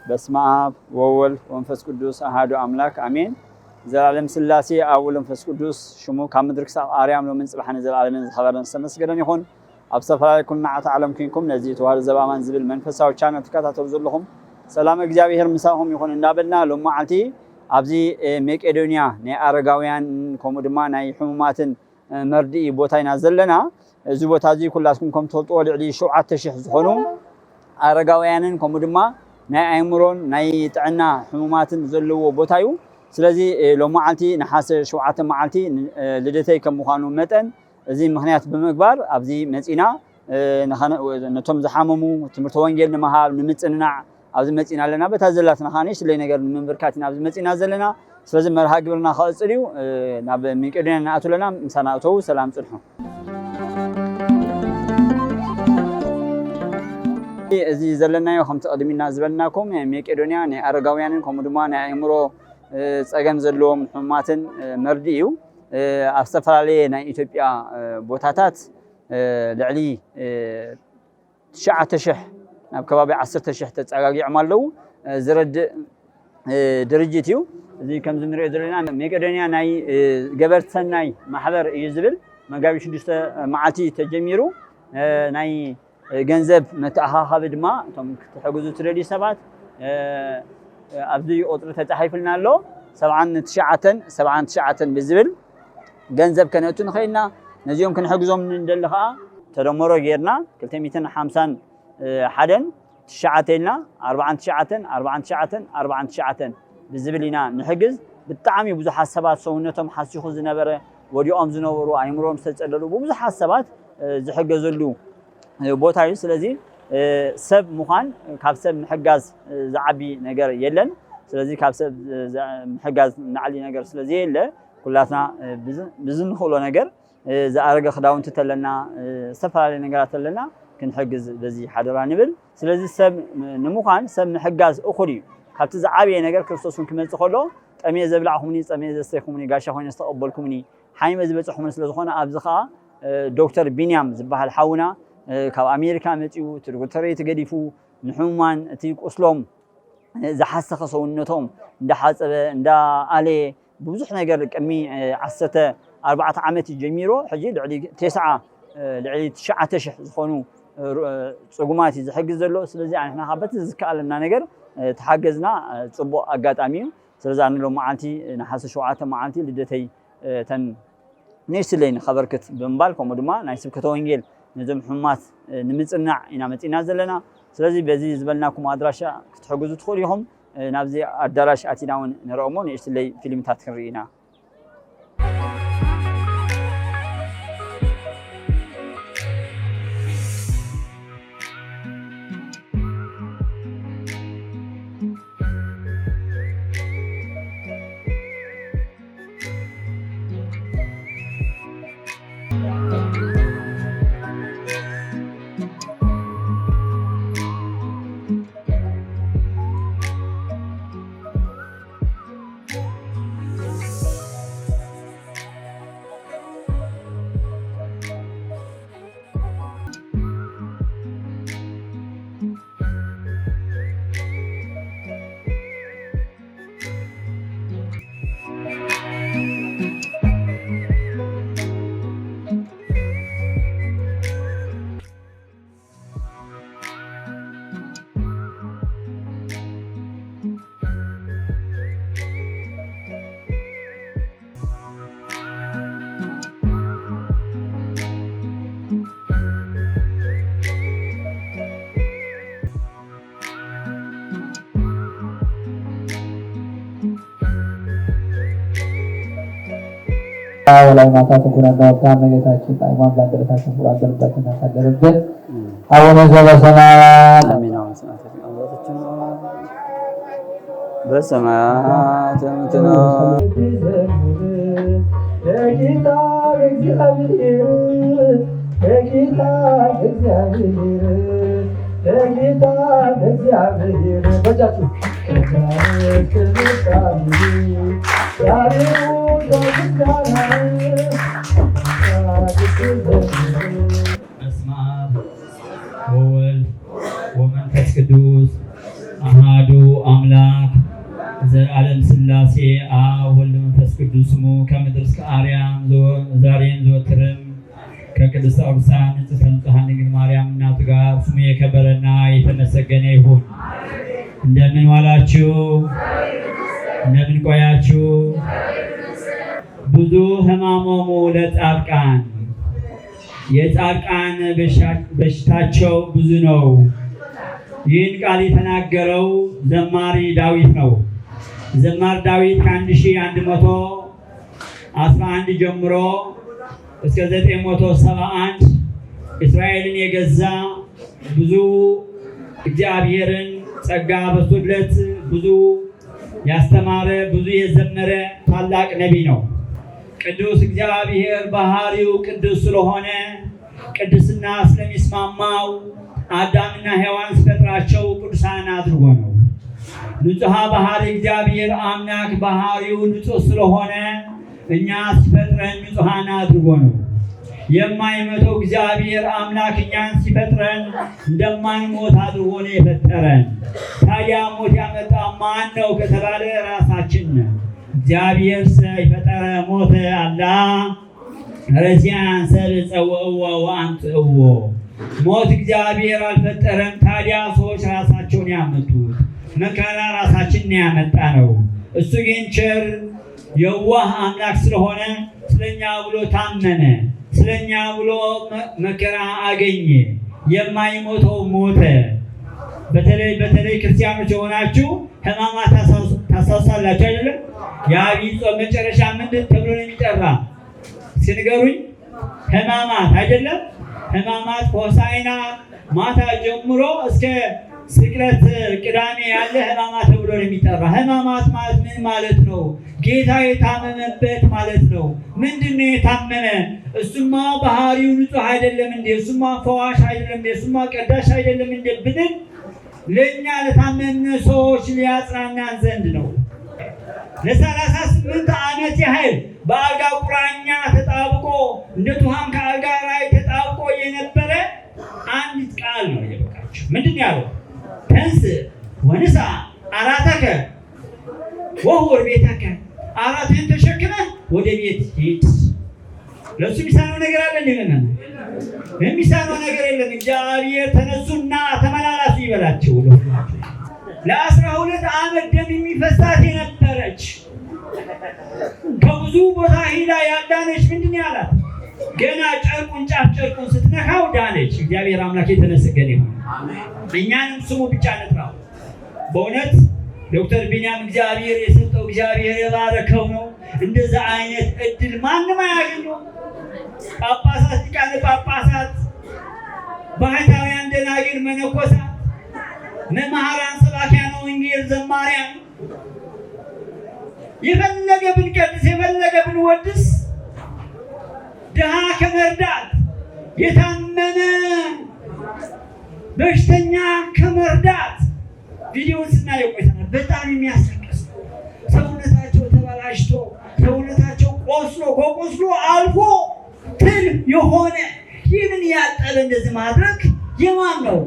በስመ አብ ወወልድ ወመንፈስ ቅዱስ አሐዱ አምላክ አሜን። ዘላለም ሥላሴ አብ ወወልድ ወመንፈስ ቅዱስ ሽሙ ካብ ምድሪ ክሳብ አርያም ሎምን ጽባሕን ዘላለምን ዝኸበረን ዝተመስገነን ይኹን። ኣብ ዝተፈላለዩ ኩናት ዓለም ኮይንኩም ነዚ ተዋህዶ ዘባማን ዝብል መንፈሳዊ ቻናል ተከታተሉ ዘለኹም ሰላም እግዚአብሔር ምሳኹም ይኹን እንዳበልና ሎም መዓልቲ ኣብዚ መቄዶንያ ናይ አረጋውያን ከምኡ ድማ ናይ ሕሙማትን መርድኢ ቦታ ኢና ዘለና። እዚ ቦታ እዚ ኩላስኩም ከም ትፈልጥዎ ልዕሊ 7000 ዝኾኑ አረጋውያንን ከምኡ ድማ ናይ አእምሮን ናይ ጥዕና ሕሙማትን ዘለዎ ቦታ እዩ። ስለዚ ሎም መዓልቲ ነሓሰ 7 መዓልቲ ልደተይ ከም ምዃኑ መጠን እዚ ምክንያት ብምግባር ኣብዚ መፂና ነቶም ዝሓመሙ ትምህርቲ ወንጌል ንምሃብ ንምፅንናዕ ኣብዚ መፂና ኣለና። በታ ዘላትና ኻነሽ ስለይ ነገር ንምንብርካት ኢና ኣብዚ መፂና ዘለና። ስለዚ መርሃ ግብርና ክቕፅል እዩ። ናብ መቄዶንያ ንኣቱ ኣለና። ምሳና እተው ሰላም ፅንሑ። እዚ ዘለናዮ ከምቲ ቀድሚና ዝበልናኩም መቄዶንያ ናይ አረጋውያንን ከምኡ ድማ ናይ አእምሮ ፀገም ዘለዎም ሕሙማትን መርዲ እዩ። ኣብ ዝተፈላለየ ናይ ኢትዮጵያ ቦታታት ልዕሊ 9000 ናብ ከባቢ 10000 ተፀጋጊዖም ኣለዉ ዝረድእ ድርጅት እዩ። እዚ ከም ዝንሪኦ ዘለና መቄዶንያ ናይ ገበርቲ ሰናይ ማሕበር እዩ ዝብል መጋቢት 6 መዓልቲ ተጀሚሩ ናይ ገንዘብ መተኣኻኻቢ ድማ እቶም ክትሕግዙ ትደልዩ ሰባት ኣብዚ ቁፅሪ ተፃሒፍልና ኣሎ 7979 ብዝብል ገንዘብ ከነእቱ ንኽእልና ነዚኦም ክንሕግዞም እንደሊ ከዓ ተደመሮ ጌርና 251 9 49 ብዝብል ኢና ንሕግዝ። ብጣዕሚ ብዙሓት ሰባት ሰውነቶም ሓሲኹ ዝነበረ ወዲኦም ዝነበሩ ኣእምሮኦም ዝተፀለሉ ብዙሓት ሰባት ዝሕገዘሉ ቦታ እዩ። ስለዚ ሰብ ምዃን ካብ ሰብ ምሕጋዝ ዝዓቢ ነገር የለን። ስለዚ ካብ ሰብ ምሕጋዝ ንዓሊ ነገር ስለዚ የለ ኩላትና ብዝንኽእሎ ነገር ዝኣረገ ክዳውንቲ ተለና ዝተፈላለዩ ነገራት ተለና ክንሕግዝ በዚ ሓደራ ንብል። ስለዚ ሰብ ንምዃን ሰብ ምሕጋዝ እኹል እዩ። ካብቲ ዝዓበየ ነገር ክርስቶስን ክመፅእ ከሎ ጠመየ ዘብላዕኹምኒ ጠመየ ዘስተይኹምኒ ጋሻ ኮይነ ዝተቐበልኩምኒ ሓይመ ዝበፅሑምኒ ስለዝኾነ ኣብዚ ከዓ ዶክተር ቢንያም ዝበሃል ሓውና ካብ ኣሜሪካ መፂኡ እቲ ዶክተሬት ገዲፉ ንሕሙማን እቲ ቁስሎም ዝሓሰኸ ሰውነቶም እንዳሓፀበ እንዳኣለየ ብብዙሕ ነገር ቅድሚ 14 ዓመት ጀሚሮ ሕጂ ልዕሊ 9000 ዝኾኑ ፅጉማት እዩ ዝሕግዝ ዘሎ። ስለዚ ኣንሕና ከዓ በቲ ዝከኣለና ነገር ተሓገዝና ፅቡቕ ኣጋጣሚ እዩ። ስለዚ ኣነ ሎም መዓልቲ ነሓሰ 7 መዓልቲ ልደተይ ተን ንእሽትለይ ንኸበርክት ብምባል ከምኡ ድማ ናይ ስብከተ ወንጌል ነዞም ሕሙማት ንምፅናዕ ኢና መፂና ዘለና። ስለዚ በዚ ዝበልናኩም ኣድራሻ ክትሕግዙ ትኽእሉ ኢኹም። ናብዚ ኣዳራሽ ኣቲና እውን ንረኦሞ ንእሽትለይ ፊልምታት ክንርኢ ኢና። ወላይ ማታ ተኩራና ወጣን ነገታችን ታይማን ባንደረታችን ቁርአን በልባችን ያሳደረበት አቡነ ዘበሰማያት አሜን። በሰማያት የምትኖር ለጌታ እግዚአብሔር በጃችሁ በስመ አብ ወወልድ ወመንፈስ ቅዱስ አሐዱ አምላክ ዘላለም ሥላሴ አብ ወልድ መንፈስ ቅዱስ ስሙ ከምድር እስከ አርያም ዛሬም ዘወትርም ከቅድስት ቅዱሳን ንጽሕተ ንጹሐን ድንግል ማርያም እናቱ ጋር ስሙ የከበረና የተመሰገነ ይሁን። እንደምን ዋላችሁ? እንደምን ቆያችሁ? ብዙ ሕማሞሙ ለጻድቃን የጻድቃን በሽታቸው ብዙ ነው። ይህን ቃል የተናገረው ዘማሪ ዳዊት ነው። ዘማሪ ዳዊት ከ1111 ጀምሮ እስከ 971 እስራኤልን የገዛ ብዙ እግዚአብሔርን ጸጋ በስቶለት ብዙ ያስተማረ ብዙ የዘመረ ታላቅ ነቢይ ነው። ቅዱስ እግዚአብሔር ባህሪው ቅዱስ ስለሆነ ቅድስና ስለሚስማማው አዳምና ሔዋን ሲፈጥራቸው ቅዱሳን አድርጎ ነው። ንጹሐ ባህሪ እግዚአብሔር አምላክ ባህሪው ንጹሕ ስለሆነ እኛ ሲፈጥረን ንጹሐን አድርጎ ነው። የማይሞተው እግዚአብሔር አምላክ እኛን ሲፈጥረን እንደማንሞት አድርጎ ነው የፈጠረን። ታዲያ ሞት ያመጣ ማን ነው ከተባለ ራሳችን ነን። እግዚአብሔር ሰይፈጠረ ሞተ አላ ረዚያን ሰብ ጸውዕዎ ወአምጽእዎ። ሞት እግዚአብሔር አልፈጠረም። ታዲያ ሰዎች ራሳቸውን ያመጡት መከራ ራሳችንን ያመጣ ነው። እሱ ግን ቸር የዋህ አምላክ ስለሆነ ስለኛ ብሎ ታመነ፣ ስለኛ ብሎ መከራ አገኘ። የማይሞተው ሞተ። በተለይ ክርስቲያኖች የሆናችሁ ሕማማት ታስታውሳላችሁ አይደለም? የዐቢይ ጾም መጨረሻ ምንድን ተብሎ ነው የሚጠራ? ሲንገሩኝ ሕማማት አይደለም? ሕማማት ሆሳዕና ማታ ጀምሮ እስከ ስቅለት ቅዳሜ ያለ ሕማማት ተብሎ ነው የሚጠራ። ሕማማት ማለት ምን ማለት ነው? ጌታ የታመመበት ማለት ነው። ምንድን ነው የታመመ? እሱማ ባህሪው ንጹሕ አይደለም እንዴ? እሱማ ፈዋሽ አይደለም እንዴ? እሱማ ቀዳሽ አይደለም እንዴ ብንል ለእኛ ለታመነ ሰዎች ሊያጽናናን ዘንድ ነው። ለ38 ዓመት ያህል በአልጋ ቁራኛ ተጣብቆ እንደ ቱሃን ከአልጋ ላይ ተጣብቆ የነበረ አንዲት ቃል ነው የበቃቸው። ምንድን ያለው? ተንስ ወንሳ አራተከ ወሁር ቤተከ፣ አራትህን ተሸክመህ ወደ ቤት ሂድ። ለእሱ የሚሳነው ነገር አለ? እንደምን የሚሳነው ነገር የለም። እግዚአብሔር ተነሱና ተመላላሱ ይበላቸው። ለ12 ዓመት ደም የሚፈሳት የነበረች ከብዙ ቦታ ሂዳ ያዳነች ምንድን ያላት? ገና ጨርቁን ጫፍ ጨርቁን ስትነካው ዳነች። እግዚአብሔር አምላክ የተመሰገነ ይሁን። እኛንም ስሙ ብቻ ነጥራው። በእውነት ዶክተር ቢንያም እግዚአብሔር የሰጠው እግዚአብሔር የባረከው ነው። እንደዛ አይነት እድል ማንም አያገኘው። ጳጳሳት፣ ሊቃነ ጳጳሳት፣ ባህታውያን፣ ደናግል፣ መነኮሳት፣ መምህራን፣ ሰባኪያነ ወንጌል፣ ዘማሪያን የፈለገ ብንቀድስ የፈለገ ብንወድስ ድሃ ከመርዳት የታመመ በሽተኛ ከመርዳት ቪዲዮውን ስናየው ቆይተናል። በጣም የሚያስለቅስ ሰውነታቸው ተበላሽቶ ሰውነታቸው ቆስሎ ከቆስሎ አልፎ ትል የሆነ ይህንን ያጠለ እንደዚህ ማድረግ የማን ነው?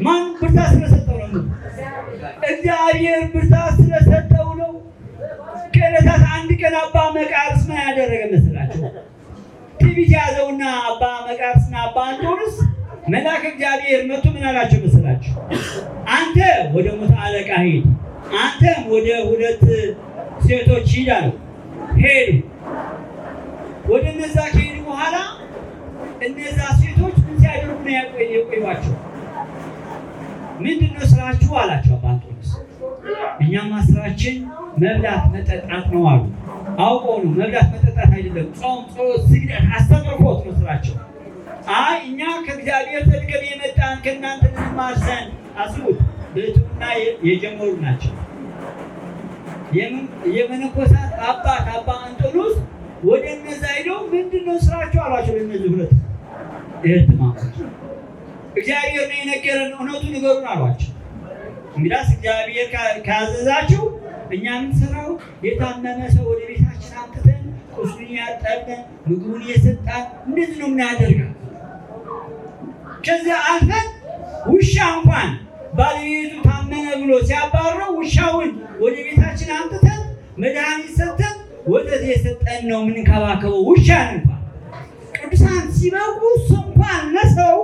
ማን ብርታት ስለሰጠው ነው? እግዚአብሔር ብርታት ስለሰጠው ነው። ከዕለታት አንድ ቀን አባ መቃርስ ምን ያደረገ መስላችሁ? ትዕቢት ያዘውና አባ መቃርስና አባ አንጦንስ መልአክ እግዚአብሔር መጥቶ ምን አላቸው መስላችሁ? አንተ ወደ ሞት አለቃ ሂድ፣ አንተም ወደ 2 ሴቶች ሂድ አለው። ሄዱ። ወደ እነዛ ከሄዱ በኋላ እነዛ ሴቶች ምን ሲያደርጉ ነው የቆዩዋቸው? ምንድነው ስራችሁ አላቸው አባ አንጦንስ። እኛማ ስራችን መብላት መጠጣት ነው አሉ። አውቀው ነው። መብላት መጠጣት አይደለም፣ ጾም፣ ጸሎት፣ ስግደት፣ አስተምህሮት ነው ስራቸው። አይ እኛ ከእግዚአብሔር ተልከን የመጣን ከእናንተ ልንማር ዘንድ አስቡት፣ በትህትና የጀመሩ ናቸው። የመነኮሳት አባት አባ አንጦንስ ወደ እነዛ ሄደው ምንድነው ስራቸው አሏቸው። ለእነዚህ 2 እህትማማቾች እግዚአብሔር ነው የነገረን፣ እውነቱ ንገሩን አሏቸው። እንግዲያስ እግዚአብሔር ካዘዛችሁ እኛ የምንሰራው የታመመ ሰው ወደ ቤታችን አምጥተን ቁስሉን ያጠብን ምግቡን እየሰጣን እንደዚህ ነው የምናደርገው። ከዚያ አልፈን ውሻ እንኳን ባለቤቱ ታመ አመነ ብሎ ሲያባረው ውሻውን ወደ ቤታችን አምጥተን መድኃኒት ሰጥተን ወተት የሰጠን ነው የምንከባከበው። ውሻን እንኳን ቅዱሳን ሲበቁ እንኳን ለሰው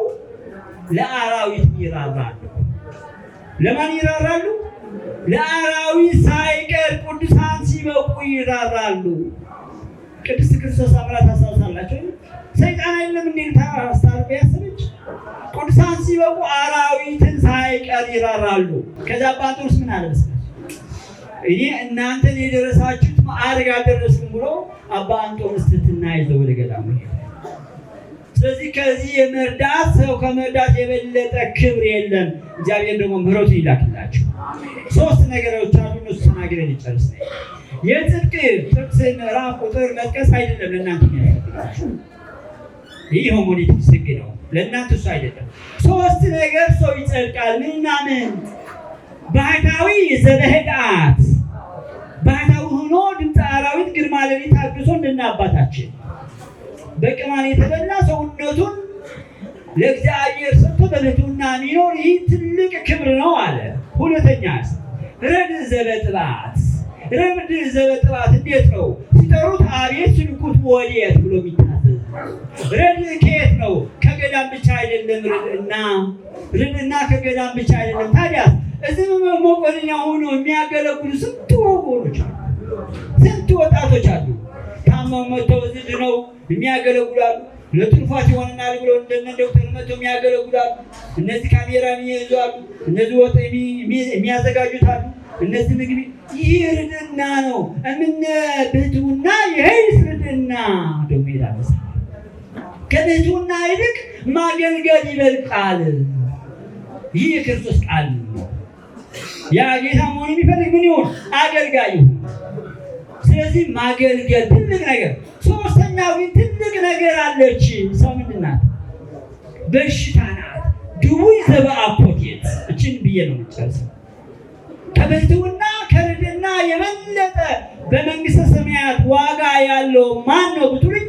ለአራዊት ይራራሉ። ለማን ይራራሉ? ለአራዊት ሳይቀር ቅዱሳን ሲበቁ ይራራሉ። ቅድስት ክርስቶስ አምራ ታሳውሳላችሁ። ሰይጣን አይደለም እንዴ ታስታርቅ ያሰበች? ቅዱሳን ሲበቁ አራዊትን ሳይቀር ይራራሉ። ከዛ ጳውሎስ ምን አለ መሰለኝ? እኔ እናንተን የደረሳችሁት ማዕረግ አልደረስኩም ብሎ አባ አንጦንስ ትሕትና ይዘው ወደ ገዳሙ ሄደ። ስለዚህ ከዚህ የመርዳት ሰው ከመርዳት የበለጠ ክብር የለም። እግዚአብሔር ደግሞ ምሕረቱን ይላክላችሁ። ሶስት ነገሮች አሉ። እነሱ ተናግረን እንጨርስ። የጽድቅ ጥቅስ ምዕራፍ ቁጥር መጥቀስ አይደለም ለእናንተ የሚያስፈልጋችሁ። ይህ ሆሞኒቲክስ ሕግ ነው፣ ለእናንተ እሱ አይደለም። ሶስት ነገር ሰው ይጸድቃል። ምንና ምን? ባህታዊ ዘበህድአት፣ ባህታዊ ሆኖ ድምፀ አራዊት ግርማ ሌሊት ታግሶ እንደና አባታችን በቅማል የተበላ ሰውነቱን ለእግዚአብሔር ሰጥቶ በትሕትና የሚኖር ይህ ትልቅ ክብር ነው አለ። ሁለተኛ ረድእ ዘበጥባት፣ ረድእ ዘበጥባት እንዴት ነው? ሲጠሩት አቤት ሲልኩት ወዴት ብሎ የሚታዘዝ ረድእ ከየት ነው? ከገዳም ብቻ አይደለም። ርድእና ከገዳም ብቻ አይደለም። ታዲያ እዚህ መቆለኛ ሆኖ የሚያገለግሉ ስንት ወገኖች አሉ፣ ስንት ወጣቶች አሉ። ታመው መጥተው እዚህ ድነው የሚያገለግላሉ። ለትሩፋት ይሆንናል ብሎ እንደነ ዶክተር መጥተው የሚያገለግላሉ። እነዚህ ካሜራ የሚይዛሉ፣ እነዚህ ወጥ የሚያዘጋጁት አሉ፣ እነዚህ ምግብ። ይህ ርድእና ነው። እምነ ብሕትውና የሄድስ ርድእና ደግሞ ይላመስ ከብሕትውና ይልቅ ማገልገል ይበልጣል። ይህ የክርስቶስ ቃል ነው። ያ ጌታ መሆን የሚፈልግ ምን ይሁን? አገልጋይ ይሁን። ስለዚህ ማገልገል ትልቅ ነገር። ሶስተኛው ግን ትልቅ ነገር አለች። ሰው ምንድን ናት? በሽታ ናት። ድውይ ዘበአኮቴት። እችን ብዬ ነው የምጨርሰው። ከብሕትውና ከርድእና የበለጠ በመንግስተ ሰማያት ዋጋ ያለው ማን ነው ብትሉኝ፣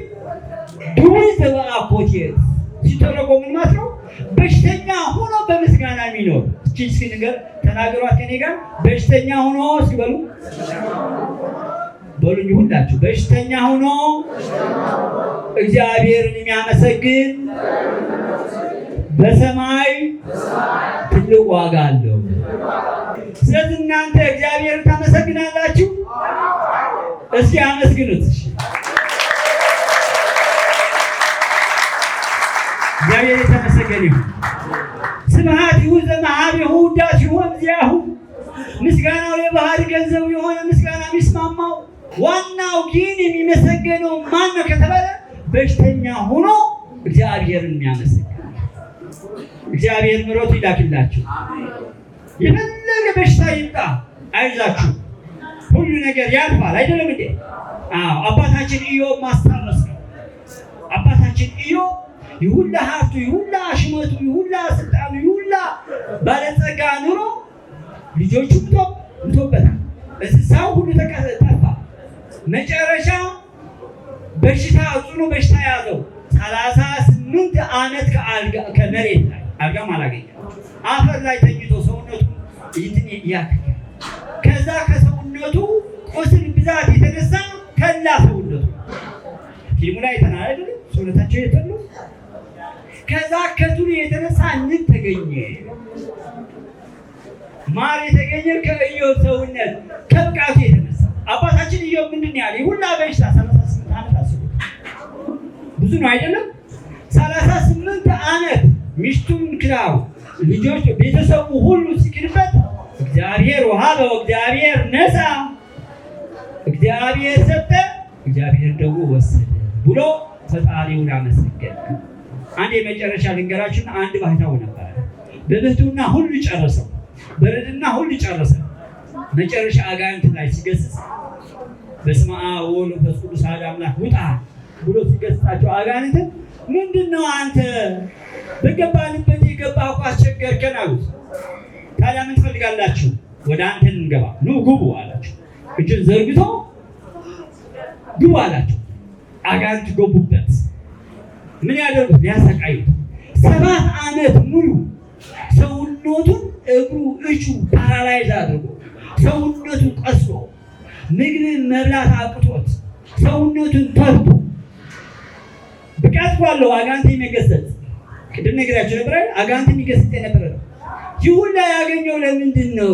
ድውይ ዘበአኮቴት ሲተረጎም ምን ማለት ነው? በሽተኛ ሆኖ በምስጋና የሚኖር። እችን እስኪ ንገር ተናገሯት ከኔ ጋር። በሽተኛ ሆኖ ሲበሉ በሉኝ ሁላችሁ። በሽተኛ ሆኖ እግዚአብሔርን የሚያመሰግን በሰማይ ትልቅ ዋጋ አለው። ስለዚህ እናንተ እግዚአብሔርን ታመሰግናላችሁ። እስኪ አመስግኑት። እግዚአብሔር የተመሰገነ ይሁን። ስብሐት ይሁን ዘመሃቤሁ ውዳሴሁ እምዚአሁ። ምስጋናው የባህሪ ገንዘቡ የሆነ ምስጋና የሚስማማው ዋናው ግን የሚመሰገነው ማን ነው ከተባለ በሽተኛ ሆኖ እግዚአብሔርን የሚያመሰግን። እግዚአብሔር ምሕረቱ ይላክላችሁ። የፈለገ በሽታ ይምጣ አይዛችሁ፣ ሁሉ ነገር ያልፋል። አይደለም እንዴ? አዎ። አባታችን ኢዮብ ማስታወስ ነው። አባታችን ኢዮብ ይሁላ ሀብቱ፣ ይሁላ ሽመቱ፣ ይሁላ ስልጣኑ፣ ይሁላ ባለጸጋ ኑሮ ልጆቹ ምቶበታል። እንስሳው ሁሉ ጠፋ። መጨረሻ በሽታ ጽኑ በሽታ ያዘው። 38 ዓመት ከመሬት ላይ አልጋም አላገኘም። አፈር ላይ ተኝቶ ሰውነቱ ያክል። ከዛ ከሰውነቱ ቁስል ብዛት የተነሳ ከላ ሰውነቱ ፊልሙ ላይ ተናገረ። ሰውነታቸው የተሉ ከዛ ከቱሉ የተነሳ ንብ ተገኘ። ማር የተገኘ ከኢዮብ ሰውነት ከብቃቱ የተነሳ። አባታችን ኢዮብ ምንድን ያለ ሁላ በሽታ 38 ዓመት አስቡ። ብዙ ነው አይደለም? 38 ዓመት ሚስቱን ክዳው፣ ልጆች ቤተሰቡ ሁሉ ሲክድበት እግዚአብሔር ወሀበ እግዚአብሔር ነሳ፣ እግዚአብሔር ሰጠ፣ እግዚአብሔር ደግሞ ወሰደ ብሎ ፈጣሪውን አመሰገነ። አንድ የመጨረሻ ልንገራችሁና አንድ ባህታዊ ነበር። በብሕትውና ሁሉ ጨረሰው፣ በርድና ሁሉ ጨረሰ። መጨረሻ አጋንንት ላይ ሲገስጽ በስመ አብ ወወልድ ወመንፈስ ቅዱስ አሐዱ አምላክ ውጣ ብሎ ሲገስጻቸው አጋንንት ምንድነው አንተ በገባንበት የገባህ እኮ አስቸገርከን አሉት። ታዲያ ምን ትፈልጋላችሁ? ወደ አንተ እንገባ፣ ኑ ግቡ አላቸው። እጁን ዘርግቶ ግቡ አላቸው። አጋንንት ገቡበት። ምን ያደርጉት? ሊያሰቃዩት 7 ዓመት ሙሉ ሰውን ሰውነቱን እግሩ እጁ ፓራላይዝ አድርጎ ሰውነቱ ቀስሎ ምግብ መብላት አቅቶት ሰውነቱን ተርቶ ብቃት ባለው አጋንንት የሚገሰጽ ቅድም ነግራችሁ ነበር። አጋንንት የሚገሰጽ የነበረ ይህ ሁላ ያገኘው ለምንድን ነው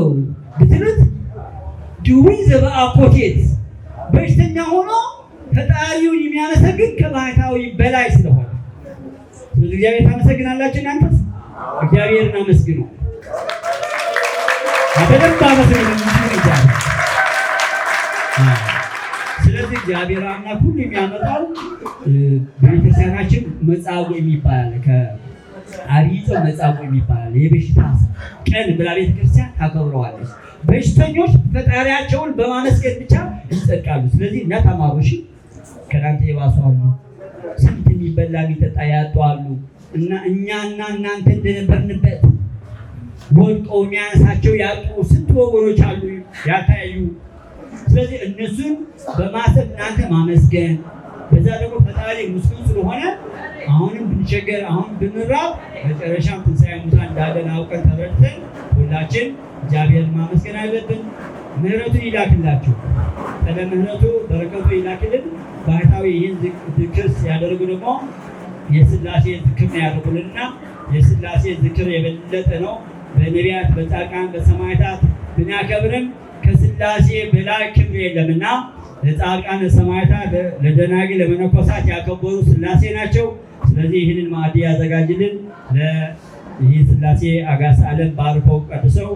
ብትሉት ድዊ ዘበአኮቴት በሽተኛ ሆኖ ፈጣሪውን የሚያመሰግን ከባህታዊ በላይ ስለሆነ ስለዚህ እግዚአብሔር ታመሰግናላችሁ። እናንተስ እግዚአብሔርን አመስግኑ። በደንብ አመስግኑ። ስለዚህ እግዚአብሔር አምላክ ሁሉ የሚያመጣው በቤተክርስቲያናችን መጻጉዕ የሚባል ከአብይ ጾም መጻጉዕ የሚባል የበሽታ ቀን ብላ ቤተክርስቲያን ታከብረዋለች። በሽተኞች ፈጣሪያቸውን በማመስገን ብቻ ይጸድቃሉ። ስለዚህ እናታማሩ እሺ፣ ከናንተ የባሱ አሉ፣ ስንት የሚበላ የሚጠጣ ያጡ አሉ እና እኛና እናንተ እንደነበርንበት ወድቀው የሚያነሳቸው ያጡ ስንት ወገኖች አሉ ያልታዩ። ስለዚህ እነሱን በማሰብ እናንተ ማመስገን፣ በዛ ደግሞ ፈጣሪ ምስጉን ስለሆነ አሁንም ብንቸገር አሁን ብንራብ መጨረሻም ትንሣኤ ሙታን እንዳለን አውቀን ተረድተን ሁላችን እግዚአብሔርን ማመስገን አለብን። ምህረቱን ይላክላችሁ፣ ቀለ ምህረቱ በረከቱ ይላክልን። ባህታዊ ይህን ዝክር ሲያደርጉ ደግሞ የሥላሴ ዝክር ነው ያደርጉልንና የሥላሴ ዝክር የበለጠ ነው። በነቢያት በጻድቃን በሰማዕታት ብናከብርም ከሥላሴ በላይ ክብር የለምና ለጻድቃን ለሰማዕታት ለደናግል ለመነኮሳት ያከበሩ ሥላሴ ናቸው። ስለዚህ ይህንን ማዕድ ያዘጋጅልን። ይህ ሥላሴ አጋዕዝተ ዓለም ባርከው ቀድሰው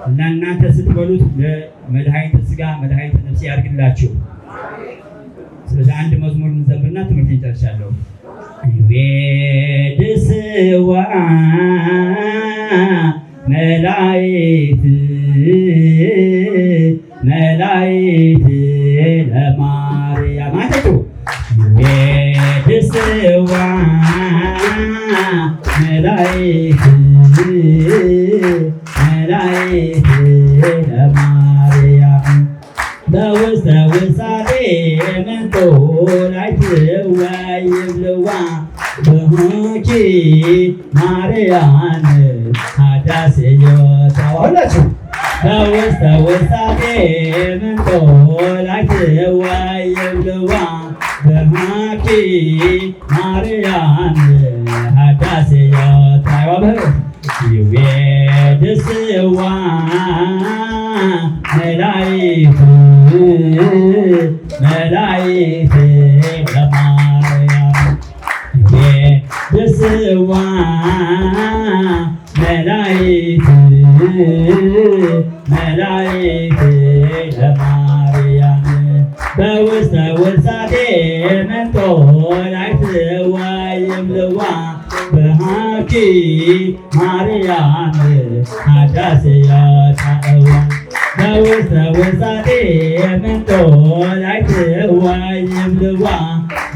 እናንተ ስትበሉት ለመድኃኒተ ሥጋ መድኃኒተ ነፍስ ያድርግላችሁ። ስለዚህ አንድ መዝሙር እንዘምርና ትምህርቴን ጨርሻለሁ። ይቤድስዋ መላእክት መላእክት ለማርያም አንተቱ ይቤድስዋ መላእክት መላእክት ለማርያም በውስተ ውሳጤ መንጦላዕት ወይብልዋ በሆኪ ማርያም ሀዳስዮታ ሁላችሁ በውስተ ውሳጤ መንጦላዕት ወይብልዋ በሆኪ ማርያም ሀዳስዮታ ይቤድስዋ መላእክት መላእክት ለማርያም ይቤድስዋ መላእክት መላእክት ለማርያም በውስተ ውሳጤ መንጦላዕት ወይብልዋ በሃኪ ማርያም ሀዳስዮታ በውስተ ውሳጤ መንጦላዕት ወይብልዋ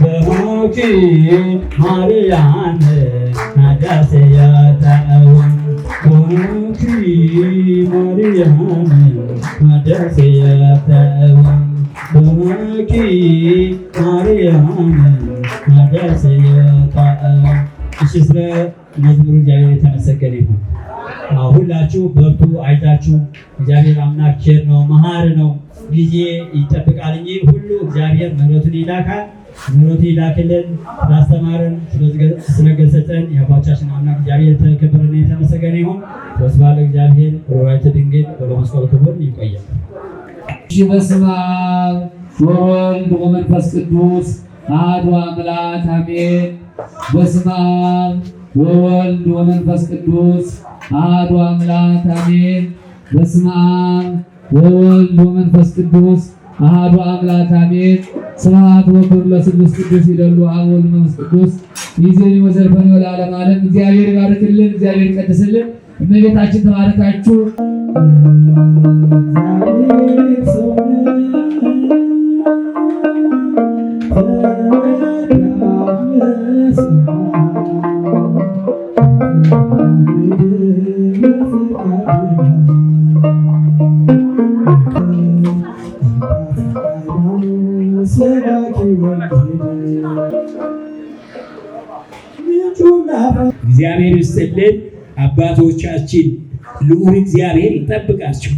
በሃኪ ማርያም ሀዳስዮታ በሃኪ ማርያም ሀዳስዮታ በሃኪ ማርያም ሀዳስዮታ። እሺ፣ ስለ መዝሙሩ እግዚአብሔር የተመሰገነ ይሁን። ሁላችሁ በርቱ፣ አይታችሁ። እግዚአብሔር አምላክ ቸር ነው፣ መሐሪ ነው። ጊዜ ይጠብቃል እንጂ ሁሉ እግዚአብሔር ምሕረቱን ይላካል። ምሕረቱ ይላክልን። ስላስተማረን ስለገሰጸን የአባቶቻችን አምላክ እግዚአብሔር የተከበረና የተመሰገነ ይሁን። ወስብሐት ለእግዚአብሔር ወለወላዲቱ ድንግል ወለመስቀሉ ክቡር። ይቆያል። በስመ አብ ወወልድ ወመንፈስ ቅዱስ አሐዱ አምላክ አሜን። በስመ አብ ወወልድ ወመንፈስ ቅዱስ አሐዱ አምላክ አሜን። በስመ አብ ወወልድ ወመንፈስ ቅዱስ አሐዱ አምላክ አሜን። ስብሐት ወክብር ለስሉስ ቅዱስ ይደሉ አብ ወልድ መንፈስ ቅዱስ ይእዜኒ ወዘልፈኒ ወለዓለመ ዓለም። እግዚአብሔር ይባርክልን፣ እግዚአብሔር ይቀድስልን። እመቤታችን ተባረካችሁ። እግዚአብሔር ይስጥልን። አባቶቻችን ልዑል እግዚአብሔር ይጠብቃችሁ።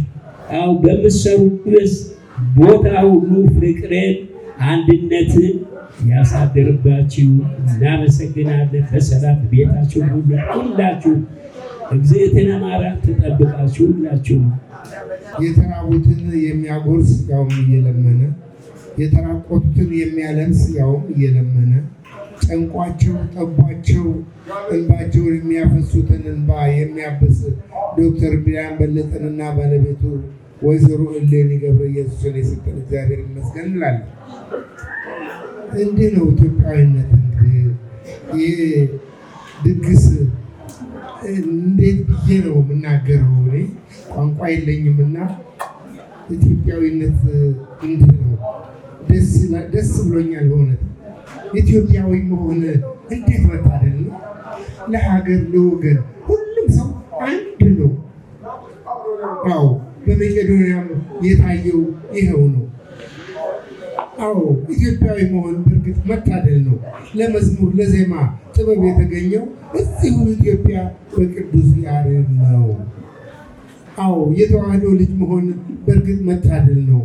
አው በምትሰሩበት ቦታ ሁሉ ፍቅርን፣ አንድነትን ያሳድርባችሁ። እናመሰግናለን። በሰላም ቤታችሁ ሁላችሁ እግዚአብሔር ማርያም ተጠብቃችሁ ሁላችሁ። የተራቡትን የሚያጎርስ ያውም እየለመነ የተራቆቱትን የሚያለብስ ያውም እየለመነ ጨንቋቸው ጠቧቸው እንባቸውን የሚያፈሱትን እንባ የሚያብስ ዶክተር ቢንያም በለጠንና ባለቤቱ ወይዘሮ እሌኒ ገብረ ኢየሱስን የሰጠን እግዚአብሔር ይመስገን እንላለን። እንዲህ ነው ኢትዮጵያዊነት። ይህ ድግስ እንዴት ብዬ ነው የምናገረው? እኔ ቋንቋ የለኝምና ኢትዮጵያዊነት እንዲህ ነው። ደስ ብሎኛል በእውነት ኢትዮጵያዊ መሆን እንዴት መታደል ነው! ለሀገር ለወገን ሁሉም ሰው አንድ ነው። አዎ በመቄዶንያም የታየው ይኸው ነው። አዎ ኢትዮጵያዊ መሆን በእርግጥ መታደል ነው። ለመዝሙር ለዜማ ጥበብ የተገኘው እዚሁ ኢትዮጵያ በቅዱስ ያሬድ ነው። አዎ የተዋህዶ ልጅ መሆን በእርግጥ መታደል ነው።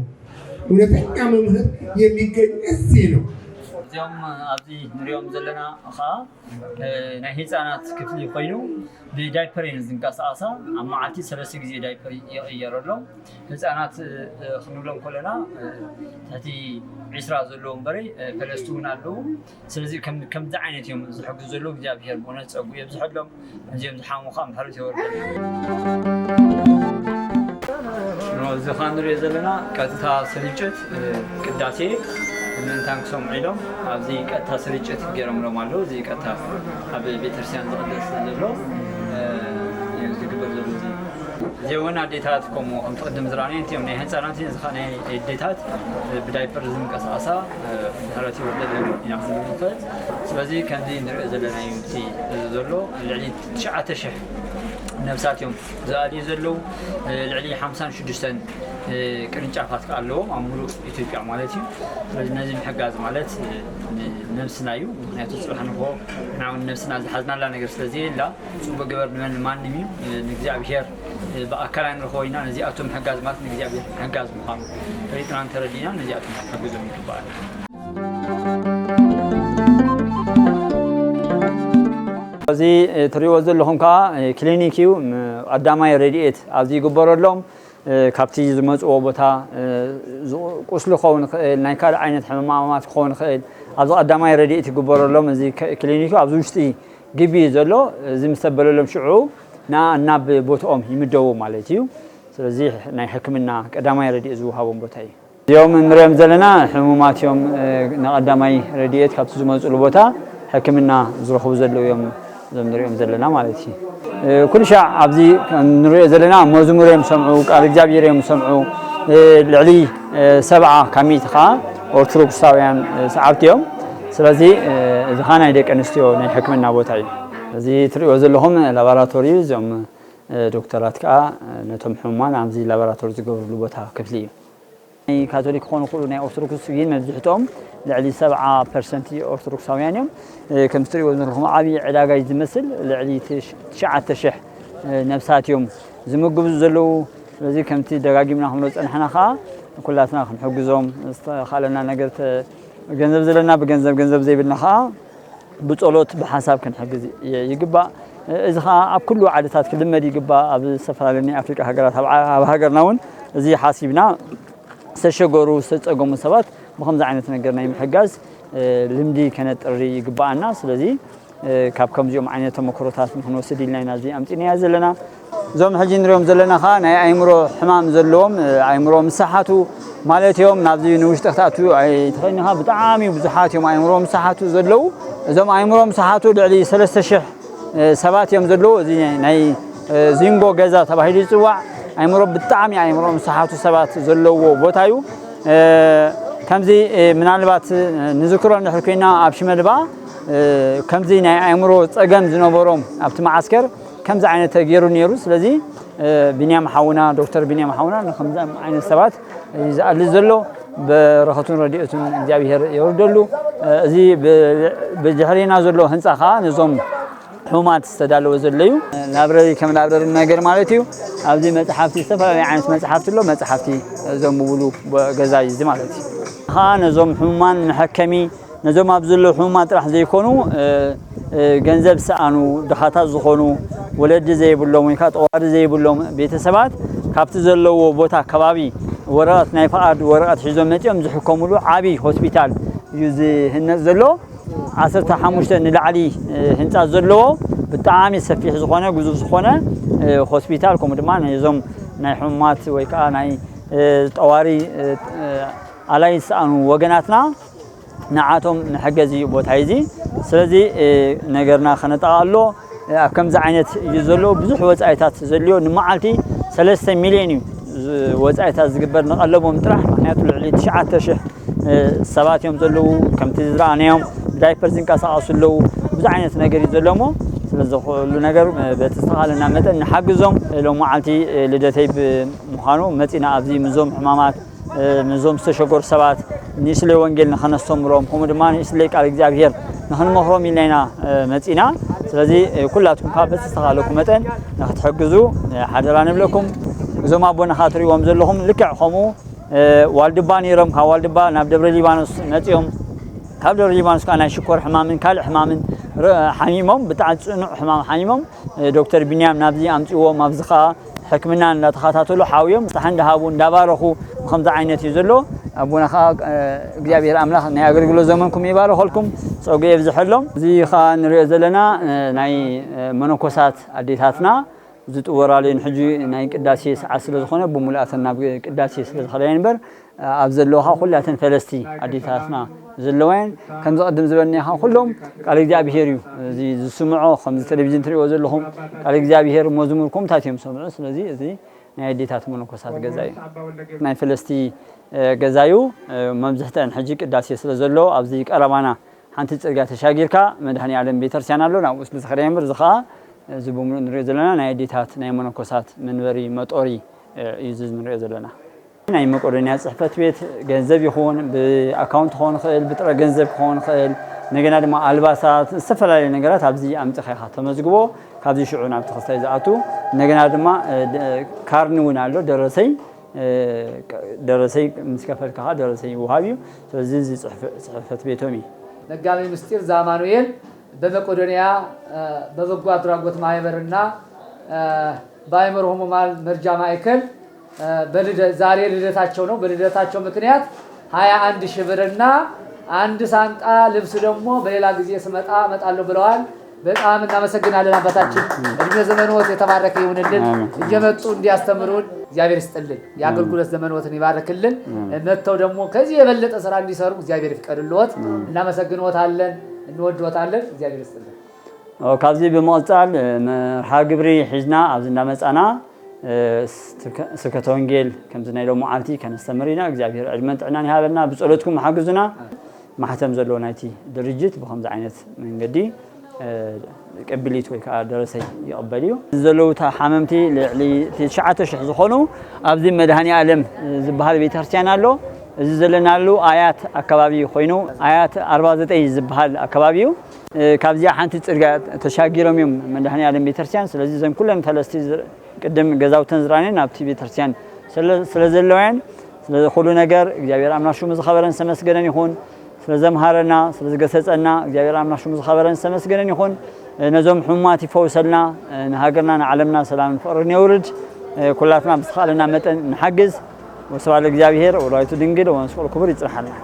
እውነተኛ መምህር የሚገኝ እዚህ ነው። እዚኦም ኣብዚ ንሪኦም ዘለና ከዓ ናይ ህፃናት ክፍሊ ኮይኑ ብዳይፐር እየን ዝንቀሳቐሳ ኣብ መዓልቲ 3 ግዜ ዳይፐር ይቕየረሎም። ህፃናት ክንብሎም ከለና ታሕቲ 20 ዘለዎም በረ ፈለስቱ እውን ኣለዉ። ስለዚ ከምዚ ዓይነት እዮም ዝሕግዙ ዘለዉ። እግዚኣብሔር ብእውነት ፀጉ የብዝሐሎም። እዚኦም ዝሓሙ ከዓ ምሕረት የወርደሎም። እዚ ካ ንሪኦ ዘለና ቀጥታ ስርጭት ቅዳሴ ምንታን ክሰምዑ ኢሎም ኣብዚ ቀጥታ ስርጭት ገይሮምሎም ኣለዉ። እዚ ቀጥታ ኣብ ቤተክርስትያን ዝቅደስ ዘሎ ዝግበር ዘሎ እዚውን ኣዴታት ከምኡ ከም ትቅድም ዝረኣነየን እትዮም ናይ ህፃናት እዚ ከዓ ናይ ኣዴታት ብዳይፐር ዝንቀሳቐሳ ምሕረት ይወርደሎም ኢና ክንምልከት። ስለዚ ከምዚ ንሪኦ ዘለና እዩ እቲ ዘሎ ልዕሊ 9,000 ነብሳት እዮም ዝኣልዩ ዘለዉ። ልዕሊ 56 ቅርንጫፋት ኣለዎም ኣብ ሙሉእ ኢትዮጵያ ማለት እዩ። ስለዚ ነዚ ምሕጋዝ ማለት ነብስና እዩ። ምክንያቱ ፅባሕ ንኮ ንዓውን ነብስና ዝሓዝናላ ነገር ስለዘየላ ፅቡቅ ገበር ንበል ማንም እዩ። ንእግዚኣብሔር ብኣካላይ ንረኽቦ ኢና። ነዚኣቶም ምሕጋዝ ማለት ንእግዚኣብሔር ምሕጋዝ ምዃኑ ፈሊጥና እንተረዲእና ነዚኣቶም ክሕግዞም ይግባኣል። እዚ ትሪእዎ ዘለኹም ከዓ ክሊኒክ እዩ። ቀዳማይ ረድኤት ኣብዚ ይግበረሎም። ካብቲ ዝመፅዎ ቦታ ቁስሊ ክኸውን ይኽእል፣ ናይ ካልእ ዓይነት ሕማማት ክኸውን ይኽእል። ኣብዚ ቀዳማይ ረድኤት ይግበረሎም። እዚ ክሊኒክ ኣብዚ ውሽጢ ግቢ ዘሎ እዚ ምስ ተበለሎም ሽዑ ናብ ቦትኦም ይምደቡ ማለት እዩ። ስለዚ ናይ ሕክምና ቀዳማይ ረድኤት ዝውሃቦም ቦታ እዩ። እዚኦም ንሪኦም ዘለና ሕሙማት እዮም። ንቀዳማይ ረድኤት ካብቲ ዝመፅሉ ቦታ ሕክምና ዝረኽቡ ዘለዉ እዮም እዞም ንሪኦም ዘለና ማለት እዩ። ኩሉ ሻዕ ኣብዚ ንሪኦ ዘለና መዝሙር እዮም ሰምዑ፣ ቃል እግዚኣብሔር እዮም ሰምዑ። ልዕሊ 70 ካብ ሚእቲ ከዓ ኦርቶዶክሳውያን ሰዓብቲ እዮም። ስለዚ እዚ ከዓ ናይ ደቂ ኣንስትዮ ናይ ሕክምና ቦታ እዩ። እዚ ትሪእዎ ዘለኹም ላቦራቶሪ እዩ። እዚኦም ዶክተራት ከዓ ነቶም ሕሙማን ኣብዚ ላቦራቶሪ ዝገብርሉ ቦታ ክፍሊ እዩ። ናይ ካቶሊክ ክኾኑ ይኽእሉ፣ ናይ ኦርቶዶክስ ግን መብዛሕትኦም ልዕሊ 70% ኦርቶዶክሳውያን እዮም። ከምቲ ትሪእዎ ዘለኹም ዓብዪ ዕዳጋ ዝመስል ልዕሊ 9,000 ነብሳት እዮም ዝምግቡ ዘለዉ። ስለዚ ከምቲ ደጋጊምና ክንብሎ ፀንሕና ከዓ ኩላትና ክንሕግዞም ዝተኻለና ነገር ገንዘብ ዘለና ብገንዘብ ገንዘብ ዘይብልና ከዓ ብፀሎት ብሓሳብ ክንሕግዝ ይግባእ። እዚ ከዓ ኣብ ኩሉ ዓድታት ክልመድ ይግባእ። ኣብ ዝተፈላለዩ ናይ ኣፍሪቃ ሃገራት ኣብ ሃገርና እውን እዚ ሓሲብና ዝተሸገሩ ዝተፀገሙ ሰባት ብከምዚ ዓይነት ነገር ናይ ምሕጋዝ ልምዲ ከነጥሪ ይግባአና። ስለዚ ካብ ከምዚኦም ዓይነት ተመክሮታት ንክንወስድ ኢልና ኢና እዚ ኣምፂናያ ዘለና። እዞም ሕጂ ንሪኦም ዘለና ከዓ ናይ ኣእምሮ ሕማም ዘለዎም ኣእምሮ ምሳሓቱ ማለት እዮም። ናብዚ ንውሽጢ ክትኣትዉ ኣይትኽእልኒኻ። ብጣዕሚ ብዙሓት እዮም ኣእምሮ ምሳሓቱ ዘለዉ። እዞም ኣእምሮ ምሳሓቱ ልዕሊ 3,000 ሰባት እዮም ዘለዉ። እዚ ናይ ዚንጎ ገዛ ተባሂሉ ይፅዋዕ። ኣእምሮ ብጣዕሚ ኣእምሮ ምሳሓቱ ሰባት ዘለዎ ቦታ እዩ። ከምዚ ምናልባት ንዝክሮ ንድሕር ኮይና ኣብ ሽመልባ ከምዚ ናይ ኣእምሮ ፀገም ዝነበሮም ኣብቲ ማዓስከር ከምዚ ዓይነት ገይሩ ነይሩ። ስለዚ ቢንያም ሓውና ዶክተር ቢንያም ሓውና ንከምዚ ዓይነት ሰባት ዝኣልዝ ዘሎ በረኸቱን ረድኤቱን እግዚኣብሔር የወርደሉ። እዚ ብድሕሪና ዘሎ ህንፃ ከዓ ነዞም حمات استدلوا زليو لابرري كم لابرري نجر مالتيو أبدي متحفتي سفر يعني متحفتي له متحفتي زوم بقولوا جزاي زي مالتي خان زوم حمان محكمي نزوم أبزلوا حمات راح زي يكونوا جنزب سأنو دخاتات زخونو ولد زي بلوم يكات أوار زي بلوم بيت سبات كابت زلوا بوتا كبابي ورقة نايفاد ورقة حزام نتيم زحكموا له عبي هوسبيتال يزي هنزلوا عصرت حموشت نلعلي هنتا زلوا بالتعامل سفيح زخونة جزء زخونة هوسبيتال كومدمان يزوم ناي حمات ويكا ناي طواري على يسأنو وجناتنا نعاتهم نحجزي بوتايزي سلزي نجرنا خنطقالو كم زعينت يزلوا بزح وصايتات زليو نمعالتي 3 مليون وصايتات زغبر نقلبهم طرح معناته لعلي 9000 سبات يوم زلوا كم تزرعنيهم دايبر زنقاساسلو بزعينت نجر يزلومو سلازو كل نجر بتستغلنا متن نحجزهم لو معالتي لدتي بمخانو متينا ابزي مزوم حمامات نزوم استشغور سبات نيسلي وانجيل نخنستمروم كومدمان يسلي قال እግዚአብሔር نحن مخروم لنا متينا ስለዚህ ኩላቱም ካበት ተስተኻለኩም መጠን ንኽትሕግዙ ሓደራ ንብለኩም እዞም ኣቦና ኻትሪዎም ዘለኹም ልክዕ ከምኡ ዋልድባ ነይሮም ካብ ዋልድባ ናብ ደብረ ሊባኖስ መፂኦም ካብ ደብረ ሊባኖስ ከዓ ናይ ሽኮር ሕማምን ካልእ ሕማምን ሓሚሞም ብጣዕሚ ፅኑዕ ሕማም ሓሚሞም ዶክተር ቢንያም ናብዚ ኣምፂዎም ኣብዚ ከዓ ሕክምና እናተኸታተሉ ሓውዮም ተሓንዳሃቡ እንዳባረኹ ከምዚ ዓይነት እዩ ዘሎ ኣቦና ከዓ እግዚአብሔር ኣምላኽ ናይ ኣገልግሎት ዘመንኩም ይባረኸልኩም ፀጉ ይብዝሐሎም እዚ ከዓ ንሪኦ ዘለና ናይ መነኮሳት ኣዴታትና ዝጥወራልን ሕጂ ናይ ቅዳሴ ሰዓት ስለ ዝኾነ ብሙላእተን ናብ ቅዳሴ ስለ ዝኸደን እምበር ኣብ ዘለውኻ ኩላተን ፈለስቲ ኣዴታትና ዘለወን ከም ዝቐድም ዝበልኒኻ ኩሎም ቃል እግዚአብሔር እዩ እዚ ዝስምዖ ከምዚ ቴሌቪዥን ትሪኦ ዘለኹም ቃል እግዚአብሔር መዝሙር ኮምታት እዮም ሰምዑ ስለዚ እዚ ናይ ኣዴታት መነኮሳት ገዛ እዩ ናይ ፈለስቲ ገዛ እዩ መብዛሕትአን ሕጂ ቅዳሴ ስለ ዘሎ ኣብዚ ቀረባና ሓንቲ ፅርግያ ተሻጊርካ መድሃኒ ዓለም ቤተክርስትያን ኣሎ ናብኡ ስለ ዝኸደን እምበር እዚ ከዓ እዚ ብምሉእ ንሪኦ ዘለና ናይ ኣዴታት ናይ መነኮሳት መንበሪ መጦሪ እዩ እዚ ንሪኦ ዘለና ናይ መቄዶንያ ፅሕፈት ቤት ገንዘብ ይኹን ብኣካውንት ክኾን ይኽእል ብጥረ ገንዘብ ክኾን ይኽእል እንደገና ድማ ኣልባሳት ዝተፈላለዩ ነገራት ኣብዚ ኣምፂኻ ኢኻ ተመዝግቦ ካብዚ ሽዑ ናብቲ ክስታይ ዝኣቱ እንደገና ድማ ካርኒ እውን ኣሎ ደረሰይ ምስ ከፈልካ ደረሰይ ይውሃብ እዩ ስለዚ እዚ ፅሕፈት ቤቶም እዩ መጋቢ ምስጢር ዘአማኑኤል በመቄዶንያ በበጎ አድራጎት ማህበርና በአእምሮ ህሙማን መርጃ ማዕከል ዛሬ ልደታቸው ነው። በልደታቸው ምክንያት 21 ሺህ ብርና አንድ ሳንጣ ልብስ ደግሞ በሌላ ጊዜ ስመጣ እመጣለሁ ብለዋል። በጣም እናመሰግናለን አባታችን። እድሜ ዘመንዎት የተባረከ ይሁንልን። እየመጡ እንዲያስተምሩን እግዚአብሔር ይስጥልን። የአገልግሎት ዘመንዎትን ይባርክልን። መጥተው ደግሞ ከዚህ የበለጠ ስራ እንዲሰሩ እግዚአብሔር ይፍቀድልዎት። እናመሰግንዎታለን፣ እንወድዎታለን። እግዚአብሔር ይስጥልን። ካብዚ በመቀጠል መርሃ ግብሪ ሒዝና ኣብዚ እንዳመፃና ስብከተ ወንጌል ከምዚ ናይ ሎሚ መዓልቲ ከነስተምር ኢና። እግዚአብሔር ዕድመን ጥዕናን ይሃበልና። ብፀሎትኩም ሓግዙና። ማሕተም ዘለዎ ናይቲ ድርጅት ብከምዚ ዓይነት መንገዲ ቅብሊት ወይ ከዓ ደረሰይ ይቕበል እዩ። ዘለውታ ሓመምቲ ልዕሊ 9000 ዝኾኑ ኣብዚ መድሃኒ ዓለም ዝበሃል ቤተክርስትያን ኣሎ። እዚ ዘለናሉ ኣያት ኣከባቢ ኮይኑ ኣያት 49 ዝበሃል ኣከባቢ እዩ። ካብዚኣ ሓንቲ ፅርግያ ተሻጊሮም እዮም መድሃኒ ዓለም ቤተክርስትያን። ስለዚ ዘን ኩለን ፈለስቲ ቅድም ገዛውተን ዝረአየን ናብቲ ቤተክርስትያን ስለ ዘለወን ኩሉ ነገር እግዚአብሔር ኣምላክ ሽሙ ዝኸበረን ዝተመስገነን ይኹን። ስለዘምሃረና ስለዝገሰጸና እግዚአብሔር ኣምላክ ሽሙ ዝኸበረን ዝተመስገነን ይኹን። ነዞም ሕሙማት ይፈውሰልና፣ ንሃገርና ንዓለምና ሰላምን ፍቅርን የውርድ። ኩላትና ብዝኸኣለና መጠን ንሓግዝ። ወስብሐት ለእግዚአብሔር ወለወላዲቱ ድንግል ወመስቀሉ ክቡር ይጽንሐልና።